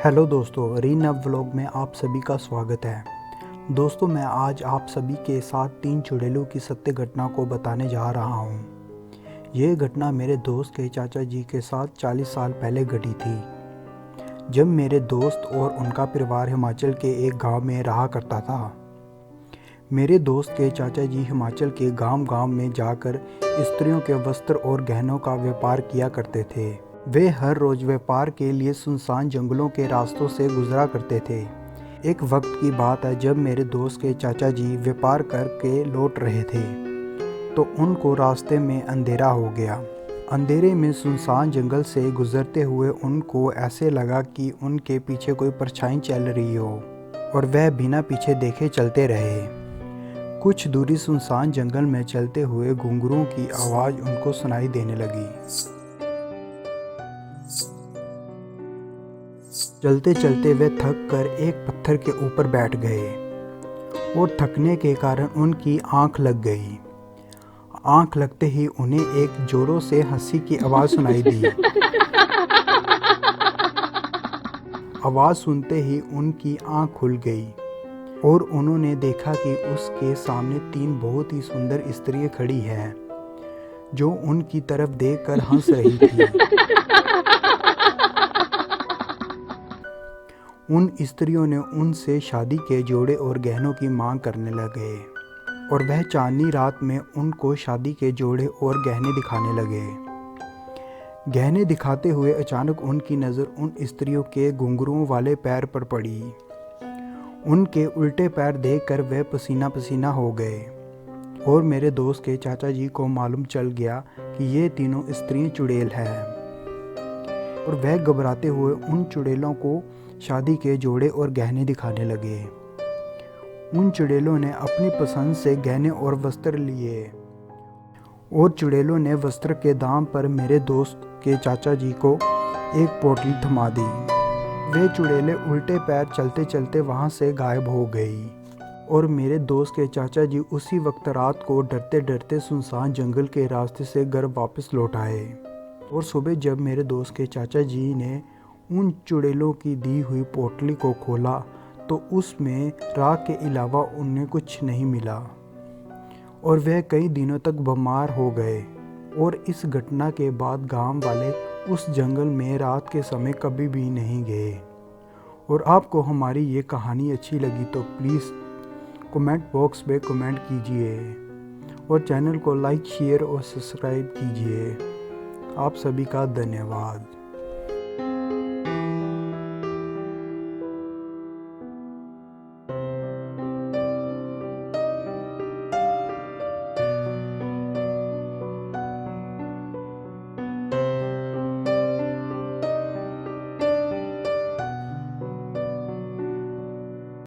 Hello दोस्तों, रीनव vlog में आप सभी का स्वागत है। दोस्तों, मैं आज आप सभी के साथ 3 चुड़ैलों की सत्य घटना को बताने जा रहा हूँ। ये घटना मेरे दोस्त के चाचा जी के साथ 40 साल पहले घटी थी, जब मेरे दोस्त और उनका परिवार हिमाचल के एक गांव में रहा करता था। मेरे दोस्त के चाचा जी हिमाचल के गांव-गांव में जाकर स्त्रियों के वस्त्र और गहनों का व्यापार किया करते थे। वे हर रोज़ व्यापार के लिए सुनसान जंगलों के रास्तों से गुजरा करते थे। एक वक्त की बात है, जब मेरे दोस्त के चाचा जी व्यापार करके लौट रहे थे, तो उनको रास्ते में अंधेरा हो गया। अंधेरे में सुनसान जंगल से गुजरते हुए उनको ऐसे लगा कि उनके पीछे कोई परछाई चल रही हो, और वह बिना पीछे देखे चलते रहे। कुछ दूरी सुनसान जंगल में चलते हुए घुंघरूओं की आवाज़ उनको सुनाई देने लगी। चलते चलते वे थक कर एक पत्थर के ऊपर बैठ गए, और थकने के कारण उनकी आंख लग गई। आंख लगते ही उन्हें एक जोरों से हंसी की आवाज़ सुनाई दी। आवाज़ सुनते ही उनकी आंख खुल गई, और उन्होंने देखा कि उसके सामने 3 बहुत ही सुंदर स्त्रियां खड़ी हैं, जो उनकी तरफ देखकर हंस रही थी। उन स्त्रियों ने उनसे शादी के जोड़े और गहनों की मांग करने लगे, और वह चांदनी रात में उनको शादी के जोड़े और गहने दिखाने लगे। गहने दिखाते हुए अचानक उनकी नज़र उन स्त्रियों के घुंघरूओं वाले पैर पर पड़ी। उनके उल्टे पैर देखकर वे पसीना पसीना हो गए, और मेरे दोस्त के चाचा जी को मालूम चल गया कि ये तीनों स्त्रियां चुड़ैल हैं, और वह घबराते हुए उन चुड़ैलों को शादी के जोड़े और गहने दिखाने लगे। उन चुड़ैलों ने अपनी पसंद से गहने और वस्त्र लिए, और चुड़ैलों ने वस्त्र के दाम पर मेरे दोस्त के चाचा जी को एक पोटली थमा दी। वे चुड़ैलें उल्टे पैर चलते चलते वहां से गायब हो गई, और मेरे दोस्त के चाचा जी उसी वक्त रात को डरते डरते सुनसान जंगल के रास्ते से घर वापस लौट आए। और सुबह जब मेरे दोस्त के चाचा जी ने उन चुड़ैलों की दी हुई पोटली को खोला, तो उसमें राख के अलावा उन्हें कुछ नहीं मिला, और वह कई दिनों तक बीमार हो गए। और इस घटना के बाद गांव वाले उस जंगल में रात के समय कभी भी नहीं गए। और आपको हमारी ये कहानी अच्छी लगी तो प्लीज़ कमेंट बॉक्स में कमेंट कीजिए, और चैनल को लाइक, शेयर और सब्सक्राइब कीजिए। आप सभी का धन्यवाद।